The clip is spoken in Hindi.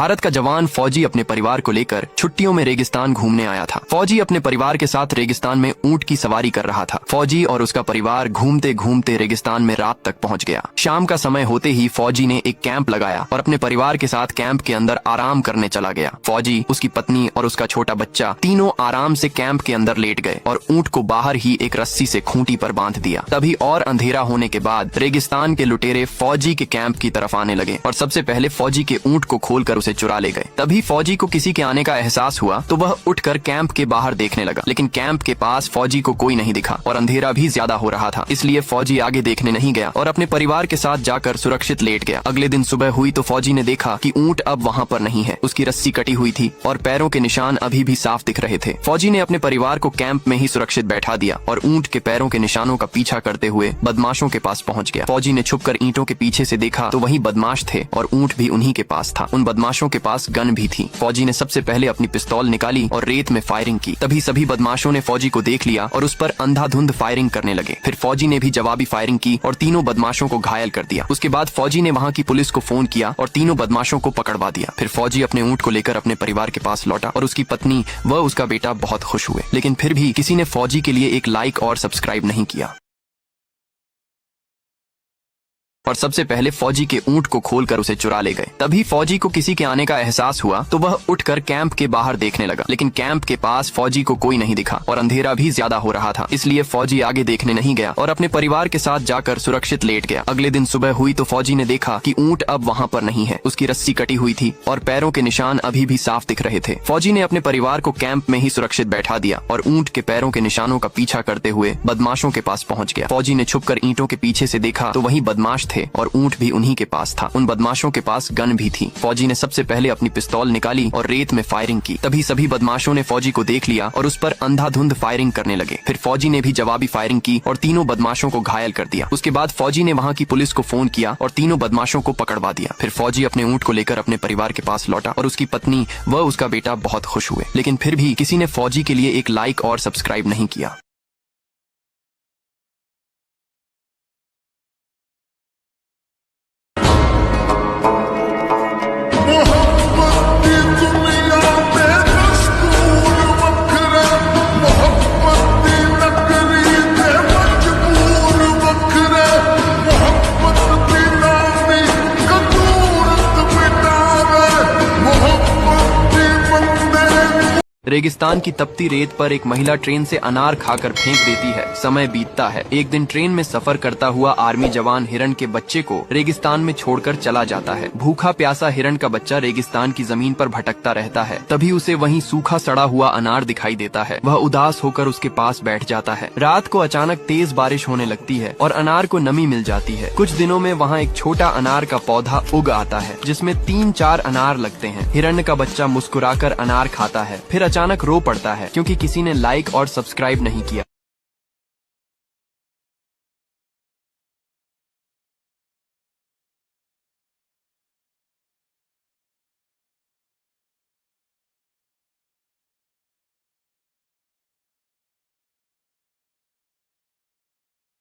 भारत का जवान फौजी अपने परिवार को लेकर छुट्टियों में रेगिस्तान घूमने आया था। फौजी अपने परिवार के साथ रेगिस्तान में ऊंट की सवारी कर रहा था। फौजी और उसका परिवार घूमते घूमते रेगिस्तान में रात तक पहुंच गया। शाम का समय होते ही फौजी ने एक कैंप लगाया और अपने परिवार के साथ कैंप के अंदर आराम करने चला गया। फौजी, उसकी पत्नी और उसका छोटा बच्चा तीनों आराम से कैंप के अंदर लेट गए और ऊंट को बाहर ही एक रस्सी से खूंटी पर बांध दिया। तभी और अंधेरा होने के बाद रेगिस्तान के लुटेरे फौजी के कैंप की तरफ आने लगे और सबसे पहले फौजी के ऊंट को खोलकर उसे चुरा ले गए। तभी फौजी को किसी के आने का एहसास हुआ तो वह उठकर कैंप के बाहर देखने लगा, लेकिन कैंप के पास फौजी को कोई नहीं दिखा और अंधेरा भी ज्यादा हो रहा था, इसलिए फौजी आगे देखने नहीं गया और अपने परिवार के साथ जाकर सुरक्षित लेट गया। अगले दिन सुबह हुई तो फौजी ने देखा कि ऊंट अब वहाँ पर नहीं है। उसकी रस्सी कटी हुई थी और पैरों के निशान अभी भी साफ दिख रहे थे। फौजी ने अपने परिवार को कैंप में ही सुरक्षित बैठा दिया और ऊंट के पैरों के निशानों का पीछा करते हुए बदमाशों के पास पहुंच गया। फौजी ने छुपकर ईंटों के पीछे से देखा तो वही बदमाश थे और ऊंट भी उन्हीं के पास था। उन बदमाशों के पास गन भी थी। फौजी ने सबसे पहले अपनी पिस्तौल निकाली और रेत में फायरिंग की। तभी सभी बदमाशों ने फौजी को देख लिया और उस पर अंधाधुंध फायरिंग करने लगे। फिर फौजी ने भी जवाबी फायरिंग की और तीनों बदमाशों को घायल कर दिया। उसके बाद फौजी ने वहाँ की पुलिस को फोन किया और तीनों बदमाशों को पकड़वा दिया। फिर फौजी अपने ऊंट को लेकर अपने परिवार के पास लौटा और उसकी पत्नी व उसका बेटा बहुत खुश हुए। लेकिन फिर भी किसी ने फौजी के लिए एक लाइक और सब्सक्राइब नहीं किया और सबसे पहले फौजी के ऊंट को खोलकर उसे चुरा ले गए। तभी फौजी को किसी के आने का एहसास हुआ तो वह उठकर कैंप के बाहर देखने लगा, लेकिन कैंप के पास फौजी को कोई नहीं दिखा और अंधेरा भी ज्यादा हो रहा था, इसलिए फौजी आगे देखने नहीं गया और अपने परिवार के साथ जाकर सुरक्षित लेट गया। अगले दिन सुबह हुई तो फौजी ने देखा कि ऊंट अब वहाँ पर नहीं है। उसकी रस्सी कटी हुई थी और पैरों के निशान अभी भी साफ दिख रहे थे। फौजी ने अपने परिवार को कैंप में ही सुरक्षित बैठा दिया और ऊंट के पैरों के निशानों का पीछा करते हुए बदमाशों के पास पहुंच गया। फौजी ने छुपकर ईंटों के पीछे से देखा तो वही बदमाश थे और ऊंट भी उन्हीं के पास था। उन बदमाशों के पास गन भी थी। फौजी ने सबसे पहले अपनी पिस्तौल निकाली और रेत में फायरिंग की। तभी सभी बदमाशों ने फौजी को देख लिया और उस पर अंधाधुंध फायरिंग करने लगे। फिर फौजी ने भी जवाबी फायरिंग की और तीनों बदमाशों को घायल कर दिया। उसके बाद फौजी ने वहाँ की पुलिस को फोन किया और तीनों बदमाशों को पकड़वा दिया। फिर फौजी अपने ऊंट को लेकर अपने परिवार के पास लौटा और उसकी पत्नी व उसका बेटा बहुत खुश हुए। लेकिन फिर भी किसी ने फौजी के लिए एक लाइक और सब्सक्राइब नहीं किया। रेगिस्तान की तपती रेत पर एक महिला ट्रेन से अनार खाकर फेंक देती है। समय बीतता है। एक दिन ट्रेन में सफर करता हुआ आर्मी जवान हिरण के बच्चे को रेगिस्तान में छोड़कर चला जाता है। भूखा प्यासा हिरण का बच्चा रेगिस्तान की जमीन पर भटकता रहता है। तभी उसे वहीं सूखा सड़ा हुआ अनार दिखाई देता है। वह उदास होकर उसके पास बैठ जाता है। रात को अचानक तेज बारिश होने लगती है और अनार को नमी मिल जाती है। कुछ दिनों में वहाँ एक छोटा अनार का पौधा उग आता है जिसमें 3-4 अनार लगते हैं। हिरण का बच्चा मुस्कुराकर अनार खाता है, फिर अचानक रो पड़ता है क्योंकि किसी ने लाइक और सब्सक्राइब नहीं किया।